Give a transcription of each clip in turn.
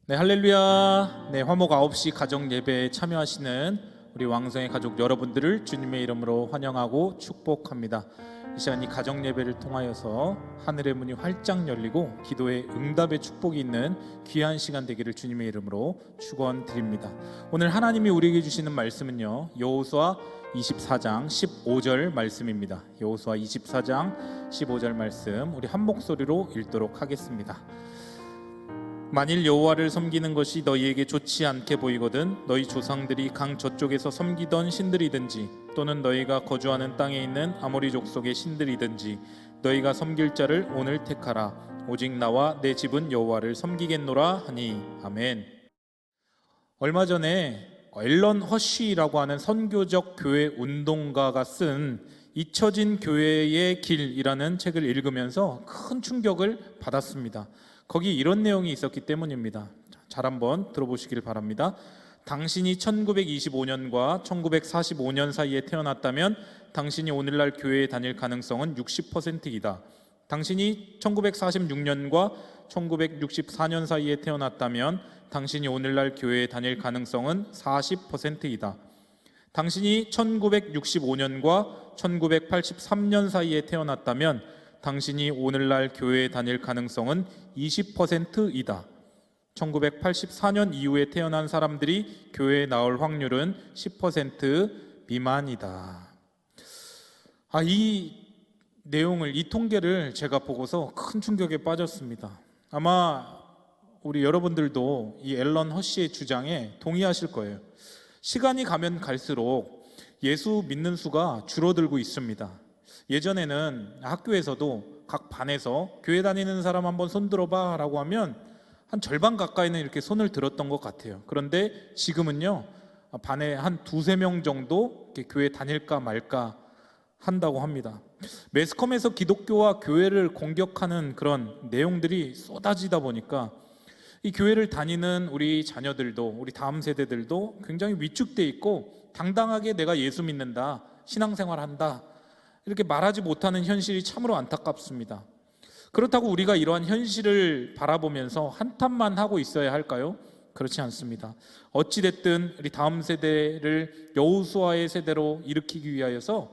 네, 할렐루야. 네, 화목 9시 가정 예배에 참여하시는 우리 왕성의 가족 여러분들을 주님의 이름으로 환영하고 축복합니다. 이 시간 이 가정 예배를 통하여서 하늘의 문이 활짝 열리고 기도의 응답의 축복이 있는 귀한 시간 되기를 주님의 이름으로 축원드립니다. 오늘 하나님이 우리에게 주시는 말씀은요, 여호수아 24장 15절 말씀입니다. 여호수아 24장 15절 말씀 우리 한 목소리로 읽도록 하겠습니다. 만일 여호와를 섬기는 것이 너희에게 좋지 않게 보이거든 너희 조상들이 강 저쪽에서 섬기던 신들이든지 또는 너희가 거주하는 땅에 있는 아모리 족속의 신들이든지 너희가 섬길 자를 오늘 택하라. 오직 나와 내 집은 여호와를 섬기겠노라 하니. 아멘. 얼마 전에 앨런 허쉬라고 하는 선교적 교회 운동가가 쓴 잊혀진 교회의 길이라는 책을 읽으면서 큰 충격을 받았습니다. 거기 이런 내용이 있었기 때문입니다. 잘 한번 들어보시길 바랍니다. 당신이 1925년과 1945년 사이에 태어났다면 당신이 오늘날 교회에 다닐 가능성은 60%이다. 당신이 1946년과 1964년 사이에 태어났다면 당신이 오늘날 교회에 다닐 가능성은 40%이다. 당신이 1965년과 1983년 사이에 태어났다면 당신이 오늘날 교회에 다닐 가능성은 20%이다. 1984년 이후에 태어난 사람들이 교회에 나올 확률은 10% 미만이다. 이 내용을, 이 통계를 제가 보고서 큰 충격에 빠졌습니다. 아마 우리 여러분들도 이 앨런 허쉬의 주장에 동의하실 거예요. 시간이 가면 갈수록 예수 믿는 수가 줄어들고 있습니다. 예전에는 학교에서도 각 반에서 교회 다니는 사람 한번 손 들어봐 라고 하면 한 절반 가까이는 이렇게 손을 들었던 것 같아요. 그런데 지금은요, 반에 한 두세 명 정도 이렇게 교회 다닐까 말까 한다고 합니다. 매스컴에서 기독교와 교회를 공격하는 그런 내용들이 쏟아지다 보니까 이 교회를 다니는 우리 자녀들도, 우리 다음 세대들도 굉장히 위축돼 있고 당당하게 내가 예수 믿는다, 신앙생활 한다 이렇게 말하지 못하는 현실이 참으로 안타깝습니다. 그렇다고 우리가 이러한 현실을 바라보면서 한탄만 하고 있어야 할까요? 그렇지 않습니다. 어찌됐든 우리 다음 세대를 여호수아의 세대로 일으키기 위하여서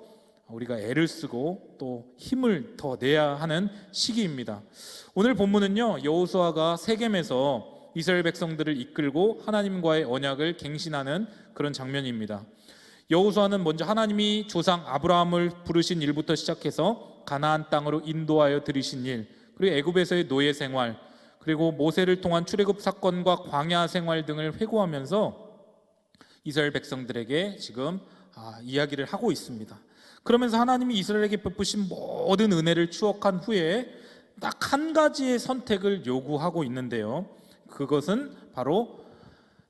우리가 애를 쓰고 또 힘을 더 내야 하는 시기입니다. 오늘 본문은요, 여호수아가 세겜에서 이스라엘 백성들을 이끌고 하나님과의 언약을 갱신하는 그런 장면입니다. 여호수아는 먼저 하나님이 조상 아브라함을 부르신 일부터 시작해서 가나안 땅으로 인도하여 들이신 일, 그리고 애굽에서의 노예 생활, 그리고 모세를 통한 출애굽 사건과 광야 생활 등을 회고하면서 이스라엘 백성들에게 지금 이야기를 하고 있습니다. 그러면서 하나님이 이스라엘에게 베푸신 모든 은혜를 추억한 후에 딱 한 가지의 선택을 요구하고 있는데요, 그것은 바로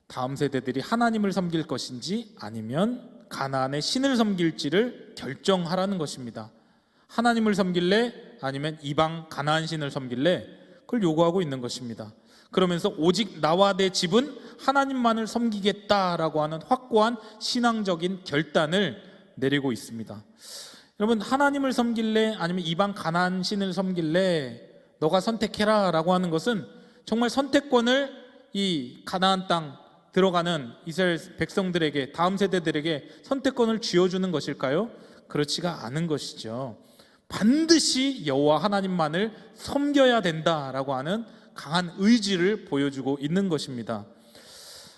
다음 세대들이 하나님을 섬길 것인지 아니면 가나안의 신을 섬길지를 결정하라는 것입니다. 하나님을 섬길래 아니면 이방 가나안 신을 섬길래, 그걸 요구하고 있는 것입니다. 그러면서 오직 나와 내 집은 하나님만을 섬기겠다라고 하는 확고한 신앙적인 결단을 내리고 있습니다. 여러분, 하나님을 섬길래 아니면 이방 가나안 신을 섬길래 너가 선택해라 라고 하는 것은 정말 선택권을 이 가나안 땅 들어가는 이스라엘 백성들에게, 다음 세대들에게 선택권을 쥐어주는 것일까요? 그렇지가 않은 것이죠. 반드시 여호와 하나님만을 섬겨야 된다라고 하는 강한 의지를 보여주고 있는 것입니다.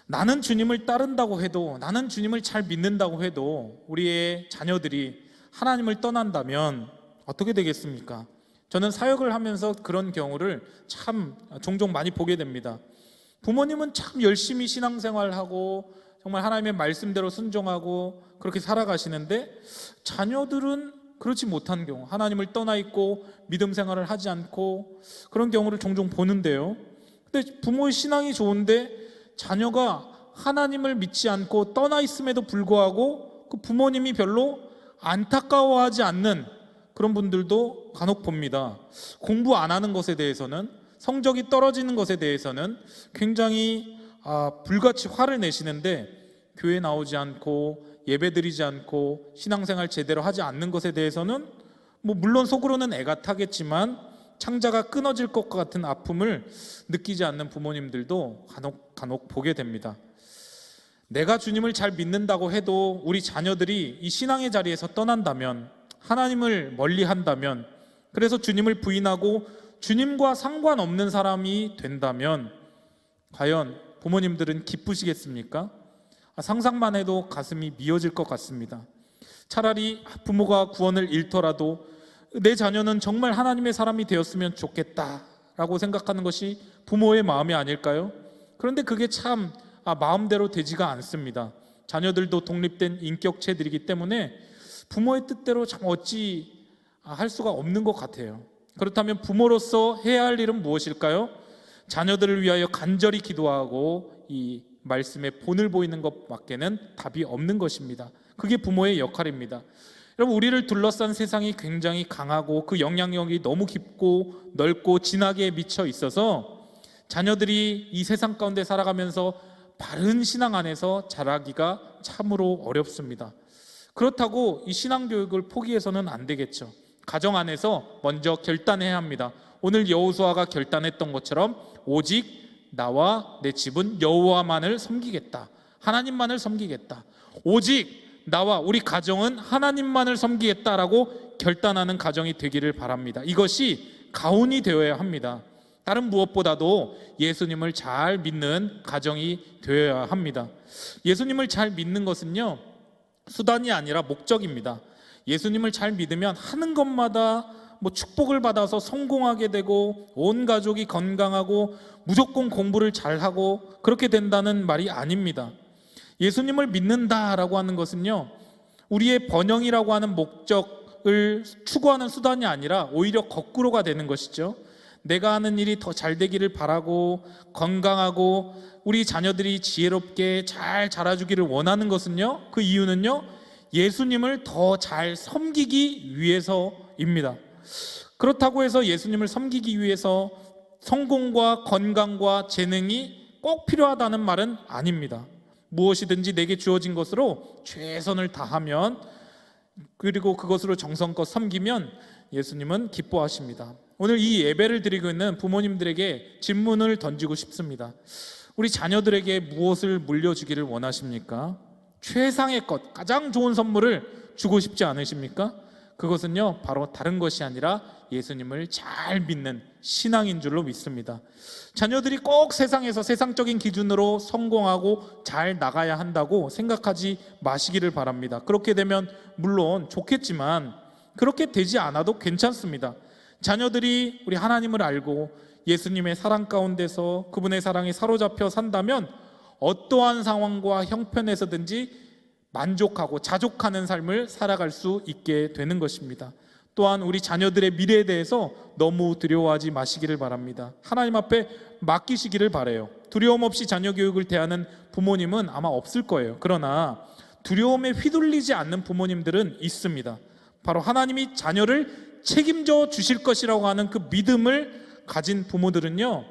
나는 주님을 따른다고 해도, 나는 주님을 잘 믿는다고 해도 우리의 자녀들이 하나님을 떠난다면 어떻게 되겠습니까? 저는 사역을 하면서 그런 경우를 참 종종 많이 보게 됩니다. 부모님은 참 열심히 신앙생활하고 정말 하나님의 말씀대로 순종하고 그렇게 살아가시는데 자녀들은 그렇지 못한 경우, 하나님을 떠나 있고 믿음 생활을 하지 않고 그런 경우를 종종 보는데요, 근데 부모의 신앙이 좋은데 자녀가 하나님을 믿지 않고 떠나 있음에도 불구하고 그 부모님이 별로 안타까워하지 않는 그런 분들도 간혹 봅니다. 공부 안 하는 것에 대해서는, 성적이 떨어지는 것에 대해서는 굉장히 불같이 화를 내시는데 교회 나오지 않고 예배드리지 않고 신앙생활 제대로 하지 않는 것에 대해서는 물론 속으로는 애가 타겠지만 창자가 끊어질 것 같은 아픔을 느끼지 않는 부모님들도 간혹 보게 됩니다. 내가 주님을 잘 믿는다고 해도 우리 자녀들이 이 신앙의 자리에서 떠난다면, 하나님을 멀리한다면, 그래서 주님을 부인하고 주님과 상관없는 사람이 된다면 과연 부모님들은 기쁘시겠습니까? 상상만 해도 가슴이 미어질 것 같습니다. 차라리 부모가 구원을 잃더라도 내 자녀는 정말 하나님의 사람이 되었으면 좋겠다라고 생각하는 것이 부모의 마음이 아닐까요? 그런데 그게 참 마음대로 되지가 않습니다. 자녀들도 독립된 인격체들이기 때문에 부모의 뜻대로 참 어찌 할 수가 없는 것 같아요. 그렇다면 부모로서 해야 할 일은 무엇일까요? 자녀들을 위하여 간절히 기도하고 이 말씀에 본을 보이는 것밖에는 답이 없는 것입니다. 그게 부모의 역할입니다. 여러분, 우리를 둘러싼 세상이 굉장히 강하고 그 영향력이 너무 깊고 넓고 진하게 미쳐 있어서 자녀들이 이 세상 가운데 살아가면서 바른 신앙 안에서 자라기가 참으로 어렵습니다. 그렇다고 이 신앙교육을 포기해서는 안 되겠죠. 가정 안에서 먼저 결단해야 합니다. 오늘 여호수아가 결단했던 것처럼 오직 나와 내 집은 여호와만을 섬기겠다, 하나님만을 섬기겠다, 오직 나와 우리 가정은 하나님만을 섬기겠다라고 결단하는 가정이 되기를 바랍니다. 이것이 가훈이 되어야 합니다. 다른 무엇보다도 예수님을 잘 믿는 가정이 되어야 합니다. 예수님을 잘 믿는 것은요, 수단이 아니라 목적입니다. 예수님을 잘 믿으면 하는 것마다 축복을 받아서 성공하게 되고 온 가족이 건강하고 무조건 공부를 잘하고 그렇게 된다는 말이 아닙니다. 예수님을 믿는다라고 하는 것은요, 우리의 번영이라고 하는 목적을 추구하는 수단이 아니라 오히려 거꾸로가 되는 것이죠. 내가 하는 일이 더 잘 되기를 바라고 건강하고 우리 자녀들이 지혜롭게 잘 자라주기를 원하는 것은요, 그 이유는요, 예수님을 더 잘 섬기기 위해서입니다. 그렇다고 해서 예수님을 섬기기 위해서 성공과 건강과 재능이 꼭 필요하다는 말은 아닙니다. 무엇이든지 내게 주어진 것으로 최선을 다하면, 그리고 그것으로 정성껏 섬기면 예수님은 기뻐하십니다. 오늘 이 예배를 드리고 있는 부모님들에게 질문을 던지고 싶습니다. 우리 자녀들에게 무엇을 물려주기를 원하십니까? 최상의 것, 가장 좋은 선물을 주고 싶지 않으십니까? 그것은요, 바로 다른 것이 아니라 예수님을 잘 믿는 신앙인 줄로 믿습니다. 자녀들이 꼭 세상에서 세상적인 기준으로 성공하고 잘 나가야 한다고 생각하지 마시기를 바랍니다. 그렇게 되면 물론 좋겠지만 그렇게 되지 않아도 괜찮습니다. 자녀들이 우리 하나님을 알고 예수님의 사랑 가운데서 그분의 사랑에 사로잡혀 산다면 어떠한 상황과 형편에서든지 만족하고 자족하는 삶을 살아갈 수 있게 되는 것입니다. 또한 우리 자녀들의 미래에 대해서 너무 두려워하지 마시기를 바랍니다. 하나님 앞에 맡기시기를 바라요. 두려움 없이 자녀 교육을 대하는 부모님은 아마 없을 거예요. 그러나 두려움에 휘둘리지 않는 부모님들은 있습니다. 바로 하나님이 자녀를 책임져 주실 것이라고 하는 그 믿음을 가진 부모들은요,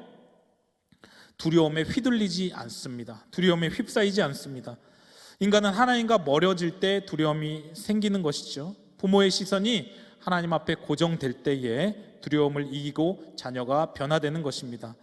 두려움에 휘둘리지 않습니다. 두려움에 휩싸이지 않습니다. 인간은 하나님과 멀어질 때 두려움이 생기는 것이죠. 부모의 시선이 하나님 앞에 고정될 때에 두려움을 이기고 자녀가 변화되는 것입니다.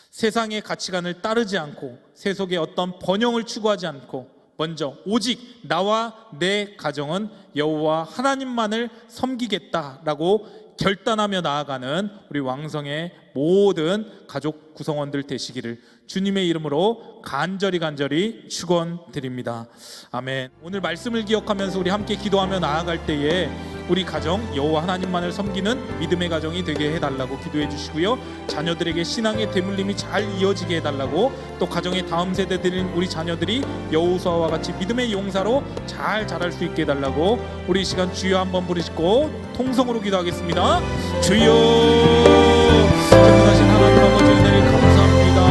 세상의 가치관을 따르지 않고 세속의 어떤 번영을 추구하지 않고 먼저 오직 나와 내 가정은 여호와 하나님만을 섬기겠다라고 결단하며 나아가는 우리 왕성의 모든 가족 구성원들 되시기를 주님의 이름으로 간절히 축원드립니다. 아멘. 오늘 말씀을 기억하면서 우리 함께 기도하며 나아갈 때에 우리 가정 여호와 하나님만을 섬기는 믿음의 가정이 되게 해달라고 기도해 주시고요, 자녀들에게 신앙의 대물림이 잘 이어지게 해달라고, 또 가정의 다음 세대들인 우리 자녀들이 여호수아와 같이 믿음의 용사로 잘 자랄 수 있게 해달라고 우리 이 시간 주여 한번 부르시고 통성으로 기도하겠습니다. 주여. 전능하신 하나님 아버지, 은혜를 감사합니다.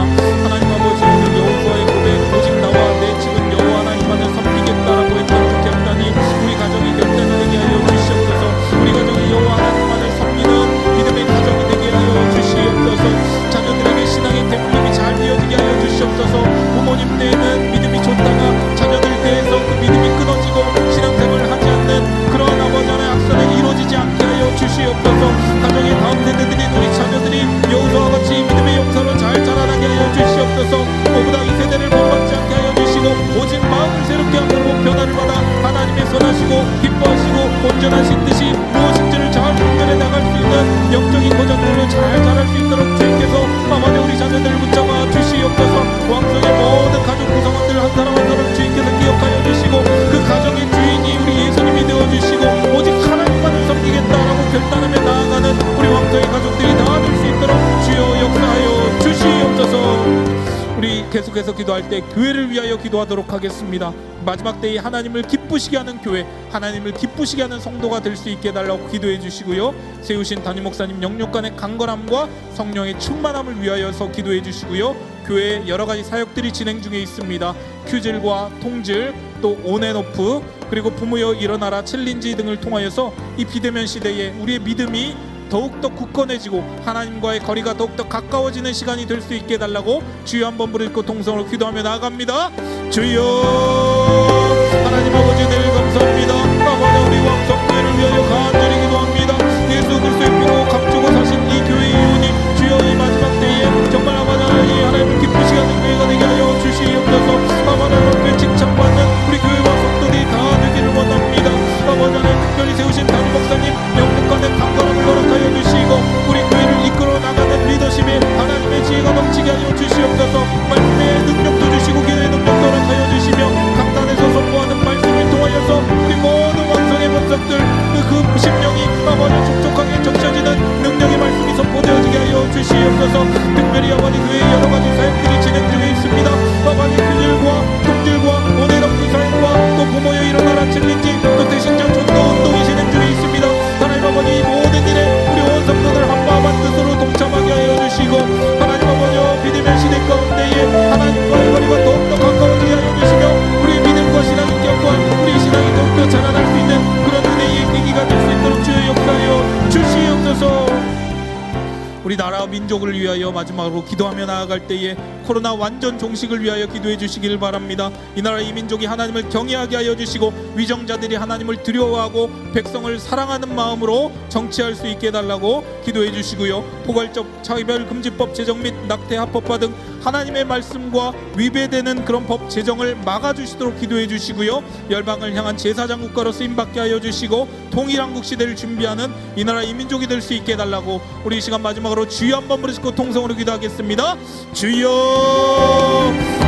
하나님 아버지, 오늘 여호수아의 고백, 오직 나와 내 집은 여호와 하나님만을 섬기겠다라고 했던 그 결단이 우리 가정의 결단이 되게 하여 주시옵소서. 우리 가정이 여호와 하나님만을 섬기는 믿음의 가정이 되게 하여 주시옵소서. 자녀들에게 신앙의 대물림이 잘 이어지게 하여 주시옵소서. 부모님 때에는 믿음이 좋다가 자녀들 때에서 그 믿음이 끊어지고 신앙생활을 하지 않는 그러한 아버지 하나님의 악선에 이루어지지 않게 하여 주시옵소서. 가정의 다음 세대들인 우리 계속해서 기도할 때 교회를 위하여 기도하도록 하겠습니다. 마지막 때에 하나님을 기쁘시게 하는 교회, 하나님을 기쁘시게 하는 성도가 될 수 있게 해달라고 기도해 주시고요. 세우신 담임 목사님 영육간의 강건함과 성령의 충만함을 위하여서 기도해 주시고요. 교회에 여러 가지 사역들이 진행 중에 있습니다. 큐즐과 통즐, 또 온앤오프, 그리고 부모여 일어나라 챌린지 등을 통하여서 이 비대면 시대에 우리의 믿음이 더욱더 굳건해지고 하나님과의 거리가 더욱더 가까워지는 시간이 될 수 있게 해달라고 주여 한번 부르고 동성으로 기도하며 나아갑니다. 주여 하나님 아버지 늘 감사합니다. 아버지 우리 왕성교회를 위하여 간절히 기도합니다. 예수 그리스도의 피로 감추고 사신 이 교회의 이웃이 주여 이 마지막 때에 정말 아버지 하나님을 기쁘시게 하는 교회가 되게 하여 주시옵소서. 아버지 앞에 칭찬받는 우리 교회와 성도들이 다 되기를 원합니다. 아버지 하나님 특별히 세우신 담임 목사님 영국간의 강건함을 허락하여 주시고 우리 교회를 이끌어 나가는 리더십에 하나님의 지혜가 넘치게 하여 주시옵소서. 말씀의 능력도 주시고 기도의 능력도 허락하여 주시며 강단에서 선포하는 말씀을 통하여서 우리 모든 왕성의 본석들 그 심령이 아버지 촉촉하게 적셔지는 능력의 말씀이 선포되어지게 하여 주시옵소서. 특별히 아버지 교회의 여러 가지 사역들이 진행 중에 있습니다. 아버지 큐즐과 통즐과 온앤오프 사역과 또 부모여 일어나라 챌린지 또 대신전 전도 운동이 진행 중에 있습니다. 하나님 아버지 이 모든 일에 우리 온 성도들 한마음한 뜻으로 동참하게 하여 주시고 하나님 아버지 비대면 시대 가운데에 하나님과의 거리가 더욱더 가까워지게 하여 주시며 우리의 믿음과 신앙이 견고한 우리 신앙이 더욱더 자라날 수 있는 그런 은혜의 계기가 될 수 있도록 주의 역사하여 주시옵소서. 우리 나라와 민족을 위하여 마지막으로 기도하며 나아갈 때에 코로나 완전 종식을 위하여 기도해 주시길 바랍니다. 이 나라 이 민족이 하나님을 경외하게 하여 주시고 위정자들이 하나님을 두려워하고 백성을 사랑하는 마음으로 정치할 수 있게 해달라고 기도해 주시고요. 포괄적 차별금지법 제정 및 낙태 합법화 등 하나님의 말씀과 위배되는 그런 법 제정을 막아주시도록 기도해 주시고요. 열방을 향한 제사장 국가로 쓰임받게 하여 주시고 통일한국 시대를 준비하는 이 나라 이 민족이 될 수 있게 해달라고 우리 이 시간 마지막으로 주여 한번 부르시고 통성으로 기도하겠습니다. 주여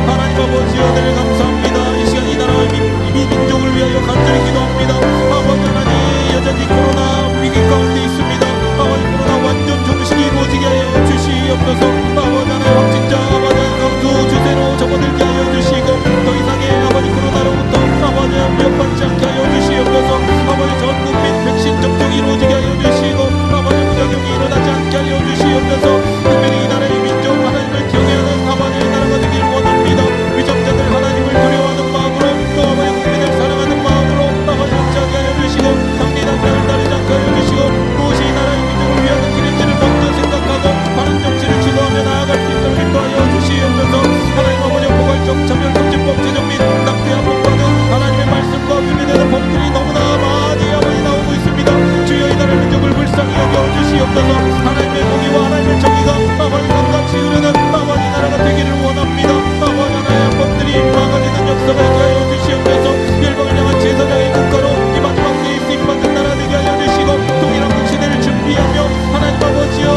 하나님 아버지여 늘 감사합니다. 이 시간 이 나라와 이 민족을 위하여 간절히 기도합니다. 아버지 하나님 여전히 코로나 위기 가운데 있습니다. 아버지 코로나 완전 종식이 이루어지게 하여 주시옵소서. 아버지 하나님 확진자 아버지 감수 주세로 접어들게 하여 주시고 더 이상의 아버지 코로나로부터 아버지 위협받지 않게 하여 주시옵소서. 아버지 전 국민 백신 접종이 이루어지게 하여 주시고 아버지 부작용이 일어나지 않게 하여 주시옵소서. 특별히 이 나라의 민족 하나님을 경외하는 아버지 나라가 되기를 원합니다. 위정자들 하나님을 두려워하는 마음으로 또 아버지 국민을 사랑하는 마음으로 아버지 함께하게 하여 주시고 당리난 나를 따르지 않게 하여 주시고 무엇이 이 나라의 민족을 위하는 길인지를 먼저 생각하고 바른 정치를 지도하며 나아갈 수 있도록 인도하여 주시옵소서. 하나님 아버지 포괄적 차별금지법 제정 및 낙태 합법화 등 하나님의 말씀과 위배되는 법들이 너무나 많이 아버지 나오고 있습니다. 주여 이 나라 민족을 불쌍히 여겨 주시옵소서. 하나님의 공의와 하나님의 정의가 아버지 강같이 흐르는 아버지 나라가 되기를 원합니다. 아버지 하나님의 법들이 막아지는 역사가 있게 하여 주시옵소서. 열방을 향한 제사장의 국가로 이 마지막 때에 쓰임받는 나라 되게 하여 주시고 통일한국 시대를 준비하며 하나님 아버지여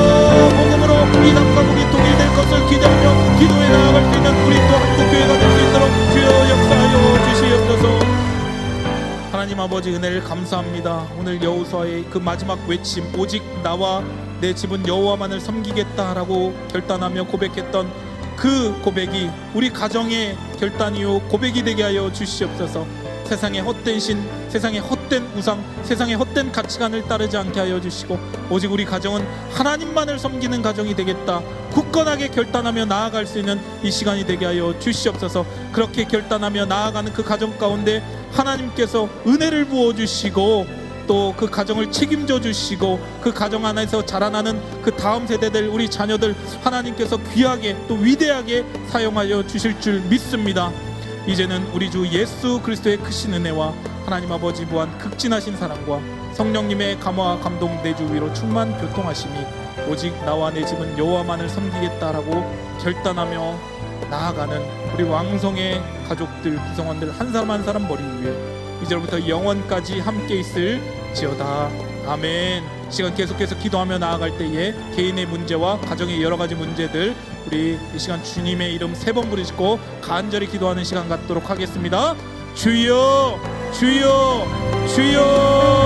복음으로 이 남과 북이 통일될 것을 기대하며 기도해 나아갈 수 있는 우리 또 한국교회가 될 수 있도록 주여 역사하여 주시옵소서. 하나님 아버지 은혜를 감사합니다. 오늘 여호수아의 그 마지막 외침 오직 나와 내 집은 여호와만을 섬기겠다라고 결단하며 고백했던 그 고백이 우리 가정의 결단이요 고백이 되게 하여 주시옵소서. 세상의 헛된 신, 세상의 헛된 우상, 세상의 헛된 가치관을 따르지 않게 하여 주시고 오직 우리 가정은 하나님만을 섬기는 가정이 되겠다 굳건하게 결단하며 나아갈 수 있는 이 시간이 되게 하여 주시옵소서. 그렇게 결단하며 나아가는 그 가정 가운데 하나님께서 은혜를 부어주시고 또 그 가정을 책임져 주시고 그 가정 안에서 자라나는 그 다음 세대들 우리 자녀들 하나님께서 귀하게 또 위대하게 사용하여 주실 줄 믿습니다. 이제는 우리 주 예수 그리스도의 크신 은혜와 하나님 아버지 무한 극진하신 사랑과 성령님의 감화와 감동 내 주 위로 충만 교통하심이 오직 나와 내 집은 여호와만을 섬기겠다라고 결단하며 나아가는 우리 왕성의 가족들 구성원들 한 사람 한 사람 머리 위에 이제부터 영원까지 함께 있을지어다. 아멘. 시간 계속해서 기도하며 나아갈 때에 개인의 문제와 가정의 여러 가지 문제들 우리 이 시간 주님의 이름 3번 부르시고 간절히 기도하는 시간 갖도록 하겠습니다. 주여 주여 주여